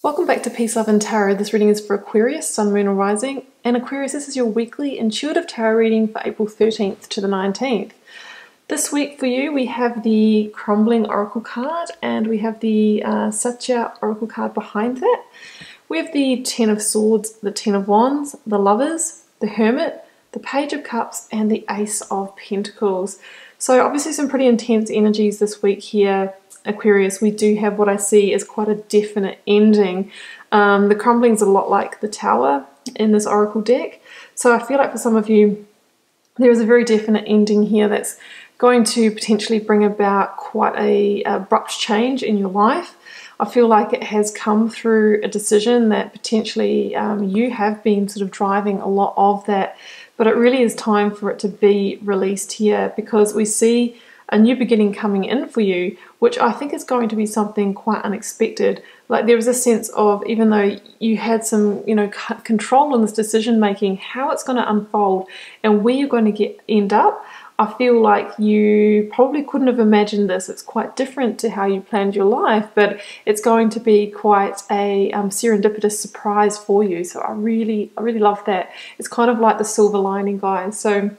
Welcome back to Peace, Love and Tarot. This reading is for Aquarius, Sun, Moon or Rising. And Aquarius, this is your weekly intuitive tarot reading for April 13th to the 19th. This week for you, we have the Crumbling Oracle card and we have the Satya Oracle card behind that. We have the Ten of Swords, the Ten of Wands, the Lovers, the Hermit, the Page of Cups and the Ace of Pentacles. So obviously some pretty intense energies this week here, Aquarius. We do have what I see as quite a definite ending. The Crumbling is a lot like the Tower in this Oracle deck. So I feel like for some of you, there is a very definite ending here that's going to potentially bring about quite a abrupt change in your life. I feel like it has come through a decision that potentially you have been sort of driving a lot of that, but it really is time for it to be released here because we see a new beginning coming in for you, which I think is going to be something quite unexpected. Like there is a sense of, even though you had some, control in this decision making, how it's going to unfold and where you're going to end up. I feel like you probably couldn't have imagined this. It's quite different to how you planned your life, but it's going to be quite a serendipitous surprise for you. So I really love that. It's kind of like the silver lining, guys. So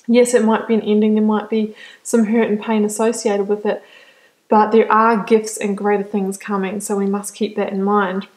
yes, it might be an ending. There might be some hurt and pain associated with it, but there are gifts and greater things coming. So we must keep that in mind.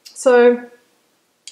So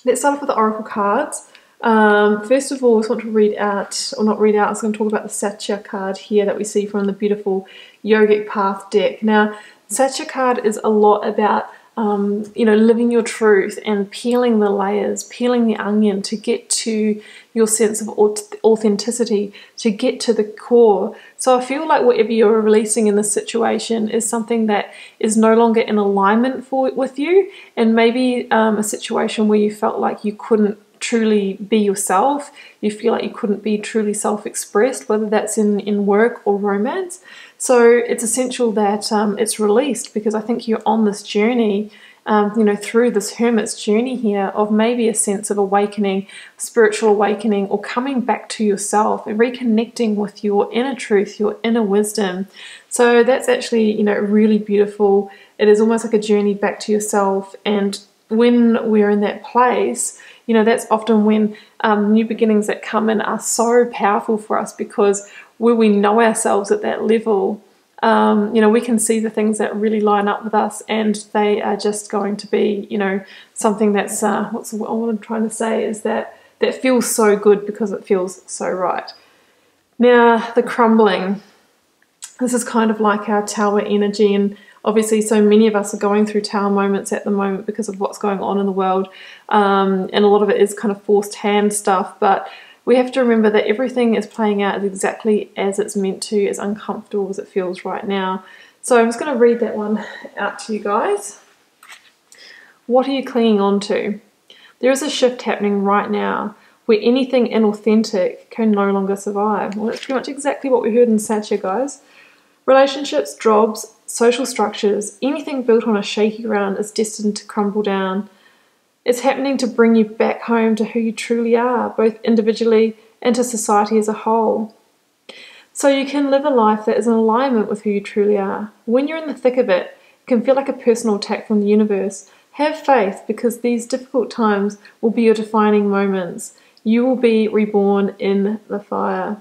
let's start off with the Oracle cards. First of all, I just want to read out, or not read out, I was going to talk about the Satya card here that we see from the beautiful Yogic Path deck. Now, Satya card is a lot about, living your truth and peeling the layers, peeling the onion to get to your sense of authenticity, to get to the core. So I feel like whatever you're releasing in this situation is something that is no longer in alignment with you, and maybe a situation where you felt like you couldn't truly be yourself, you feel like you couldn't be truly self-expressed, whether that's in work or romance. So it's essential that it's released, because I think you're on this journey, through this Hermit's journey here of maybe a sense of awakening, spiritual awakening, or coming back to yourself and reconnecting with your inner truth, your inner wisdom. So that's actually, really beautiful. It is almost like a journey back to yourself, and when we're in that place, that's often when new beginnings that come in are so powerful for us, because when we know ourselves at that level, we can see the things that really line up with us, and they are just going to be, something that's, what I'm trying to say is that feels so good because it feels so right. Now, the Crumbling. This is kind of like our Tower energy, and obviously so many of us are going through Tower moments at the moment because of what's going on in the world, and a lot of it is kind of forced hand stuff, but we have to remember that everything is playing out exactly as it's meant to, as uncomfortable as it feels right now. So I'm just going to read that one out to you guys. What are you clinging on to? There is a shift happening right now where anything inauthentic can no longer survive. Well, that's pretty much exactly what we heard in Satya, guys. Relationships, jobs, social structures, anything built on a shaky ground is destined to crumble down. It's happening to bring you back home to who you truly are, both individually and to society as a whole. So you can live a life that is in alignment with who you truly are. When you're in the thick of it, it can feel like a personal attack from the universe. Have faith, because these difficult times will be your defining moments. You will be reborn in the fire.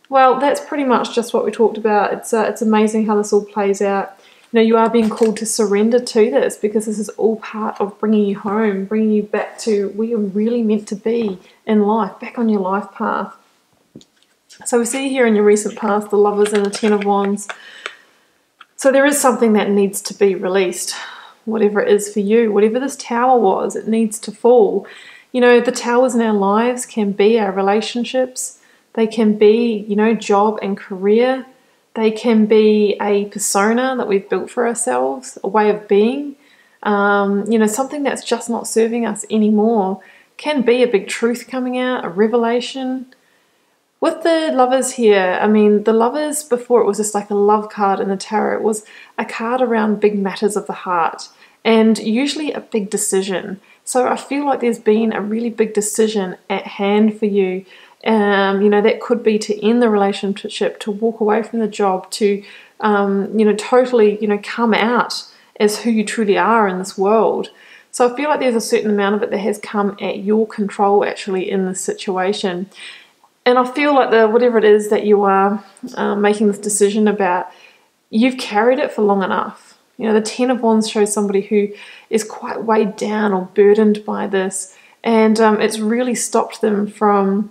Well, that's pretty much just what we talked about. It's amazing how this all plays out. You are being called to surrender to this, because this is all part of bringing you home, bringing you back to where you're really meant to be in life, back on your life path. So we see here in your recent past the Lovers and the Ten of Wands. So there is something that needs to be released, whatever it is for you. Whatever this Tower was, it needs to fall. The towers in our lives can be our relationships. They can be, job and career. They can be a persona that we've built for ourselves, a way of being. Something that's just not serving us anymore. Can be a big truth coming out, a revelation. With the Lovers here, the Lovers, before it was just like a love card in the tarot, it was a card around big matters of the heart, and usually a big decision. So I feel like there's been a really big decision at hand for you. That could be to end the relationship, to walk away from the job, to, totally, come out as who you truly are in this world. So I feel like there's a certain amount of it that has come at your control actually in this situation. And I feel like whatever it is that you are making this decision about, you've carried it for long enough. You know, the Ten of Wands shows somebody who is quite weighed down or burdened by this, and it's really stopped them from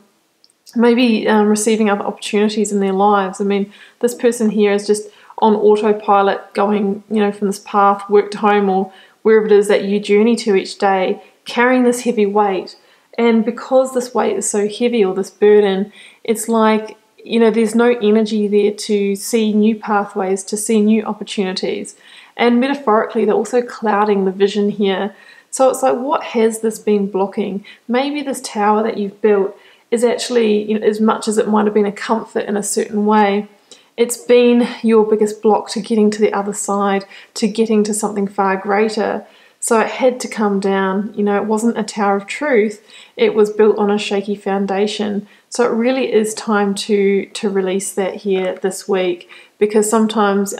maybe receiving other opportunities in their lives. I mean, this person here is just on autopilot going, you know, from this path, work to home, or wherever it is that you journey to each day, carrying this heavy weight. And because this weight is so heavy, or this burden, it's like, you know, there's no energy there to see new pathways, to see new opportunities. And metaphorically, they're also clouding the vision here. So it's like, what has this been blocking? Maybe this tower that you've built is actually, you know, as much as it might have been a comfort in a certain way, it's been your biggest block to getting to the other side, to getting to something far greater. So it had to come down. You know, it wasn't a tower of truth. It was built on a shaky foundation. So it really is time to release that here this week, because sometimes,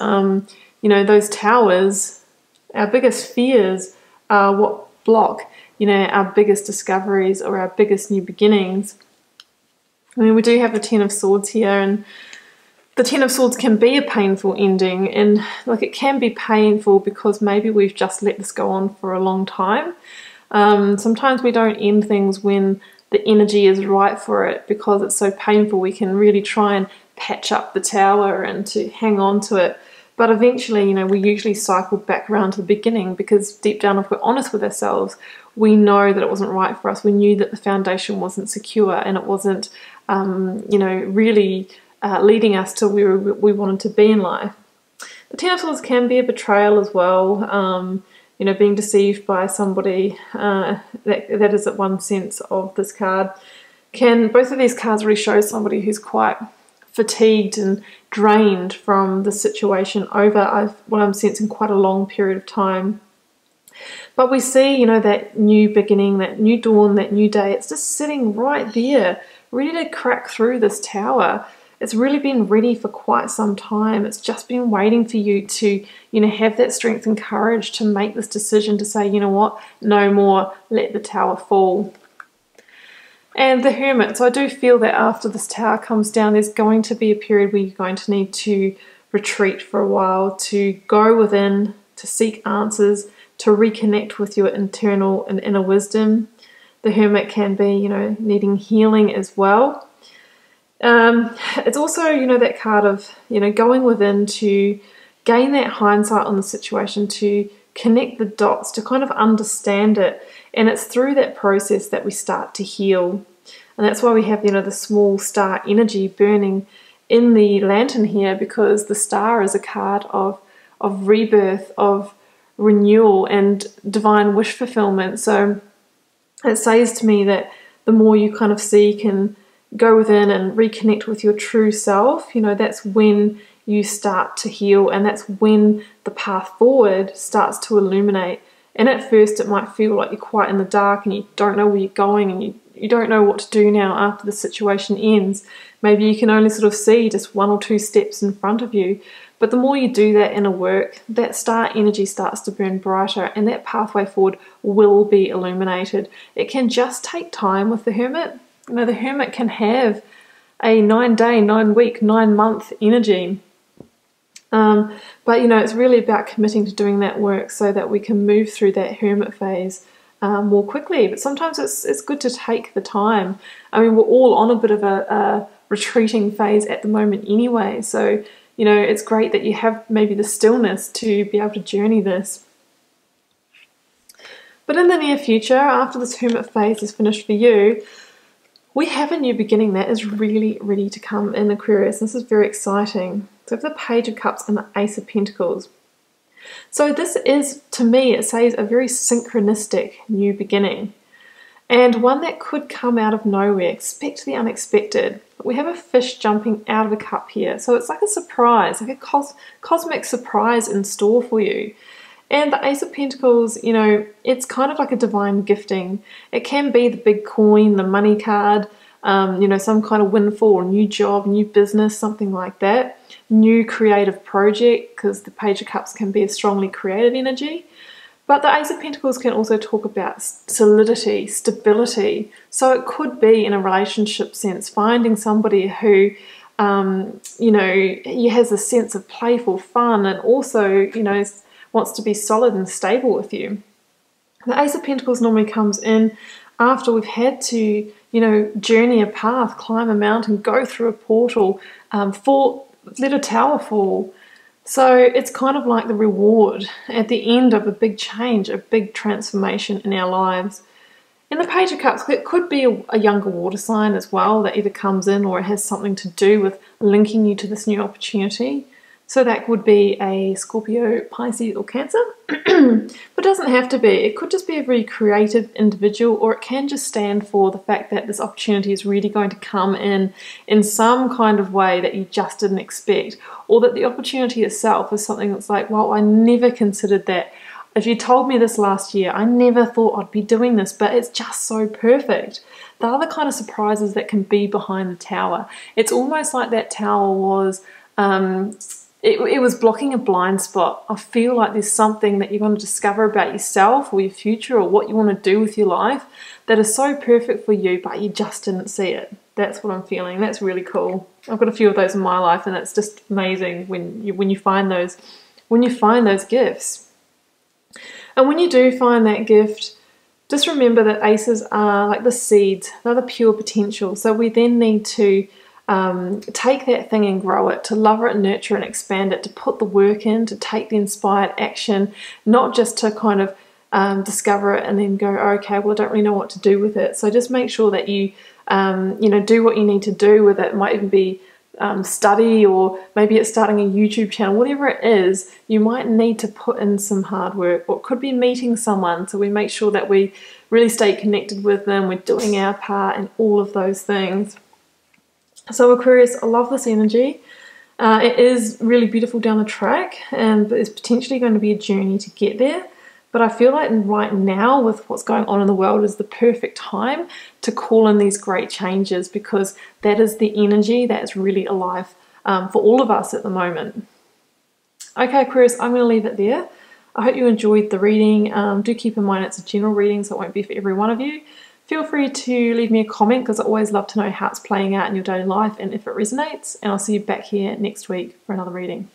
you know, those towers, our biggest fears are what block, you know, our biggest discoveries or our biggest new beginnings. I mean, we do have the Ten of Swords here, and the Ten of Swords can be a painful ending, and like, it can be painful because maybe we've just let this go on for a long time. Sometimes we don't end things when the energy is right for it, because it's so painful. We can really try and patch up the tower and to hang on to it. But eventually, you know, we usually cycle back around to the beginning, because deep down, if we're honest with ourselves, we know that it wasn't right for us. We knew that the foundation wasn't secure, and it wasn't, you know, really leading us to where we wanted to be in life. The Ten of Swords can be a betrayal as well. You know, being deceived by somebody, that is at one sense of this card. Both of these cards really show somebody who's quite fatigued and drained from the situation over what I'm sensing quite a long period of time. But we see, you know, that new beginning, that new dawn, that new day, it's just sitting right there, ready to crack through this tower. It's really been ready for quite some time. It's just been waiting for you to, you know, have that strength and courage to make this decision to say, you know what, no more, let the tower fall. And the Hermit. So I do feel that after this tower comes down, there's going to be a period where you're going to need to retreat for a while, to go within, to seek answers, to reconnect with your internal and inner wisdom. The Hermit can be, you know, needing healing as well. It's also, you know, that card of, you know, going within to gain that hindsight on the situation, to connect the dots, to kind of understand it. And it's through that process that we start to heal. And that's why we have, you know, the small star energy burning in the lantern here, because the star is a card of rebirth, of renewal and divine wish fulfillment. So it says to me that the more you kind of seek and go within and reconnect with your true self, you know, that's when you start to heal, and that's when the path forward starts to illuminate. And at first it might feel like you're quite in the dark and you don't know where you're going, and you don't know what to do now after the situation ends. Maybe you can only sort of see just one or two steps in front of you. But the more you do that inner work, that star energy starts to burn brighter, and that pathway forward will be illuminated. It can just take time with the Hermit. You know, the Hermit can have a 9-day, 9-week, 9-month energy. But, you know, it's really about committing to doing that work so that we can move through that Hermit phase more quickly. But sometimes it's good to take the time. I mean, we're all on a bit of a retreating phase at the moment anyway. So, you know, it's great that you have maybe the stillness to be able to journey this. But in the near future, after this Hermit phase is finished for you, we have a new beginning that is really ready to come in Aquarius. This is very exciting. So we have the Page of Cups and the Ace of Pentacles. So this is, to me, it says a very synchronistic new beginning, and one that could come out of nowhere. Expect the unexpected. We have a fish jumping out of a cup here. So it's like a surprise, like a cosmic surprise in store for you. And the Ace of Pentacles, you know, it's kind of like a divine gifting. It can be the big coin, the money card, you know, some kind of windfall, new job, new business, something like that, new creative project, because the Page of Cups can be a strongly creative energy. But the Ace of Pentacles can also talk about solidity, stability. So it could be, in a relationship sense, finding somebody who, you know, has a sense of playful fun and also, you know, wants to be solid and stable with you. The Ace of Pentacles normally comes in after we've had to, you know, journey a path, climb a mountain, go through a portal, let a tower fall. So it's kind of like the reward at the end of a big change, a big transformation in our lives. In the Page of Cups, it could be a younger water sign as well that either comes in or it has something to do with linking you to this new opportunity. So that would be a Scorpio, Pisces or Cancer. But it doesn't have to be. It could just be a very creative individual, or it can just stand for the fact that this opportunity is really going to come in some kind of way that you just didn't expect, or that the opportunity itself is something that's like, well, I never considered that. If you told me this last year, I never thought I'd be doing this, but it's just so perfect. The other kind of surprises that can be behind the tower. It's almost like that tower was it was blocking a blind spot. I feel like there's something that you're going to discover about yourself or your future or what you want to do with your life that is so perfect for you, but you just didn't see it. That's what I'm feeling. That's really cool. I've got a few of those in my life, and it's just amazing when you find those gifts. And when you do find that gift, just remember that aces are like the seeds. They're the pure potential. So we then need to take that thing and grow it, to love it and nurture and expand it, to put the work in, to take the inspired action, not just to kind of discover it and then go, okay, well, I don't really know what to do with it. So just make sure that you, you know, do what you need to do with it. It might even be study, or maybe it's starting a YouTube channel, whatever it is, you might need to put in some hard work, or it could be meeting someone. So we make sure that we really stay connected with them, we're doing our part and all of those things. So Aquarius, I love this energy. It is really beautiful down the track, and it's potentially going to be a journey to get there. But I feel like right now, with what's going on in the world, is the perfect time to call in these great changes, because that is the energy that is really alive for all of us at the moment. Okay, Aquarius, I'm going to leave it there. I hope you enjoyed the reading. Do keep in mind it's a general reading, so it won't be for every one of you. Feel free to leave me a comment, because I always love to know how it's playing out in your daily life and if it resonates. And I'll see you back here next week for another reading.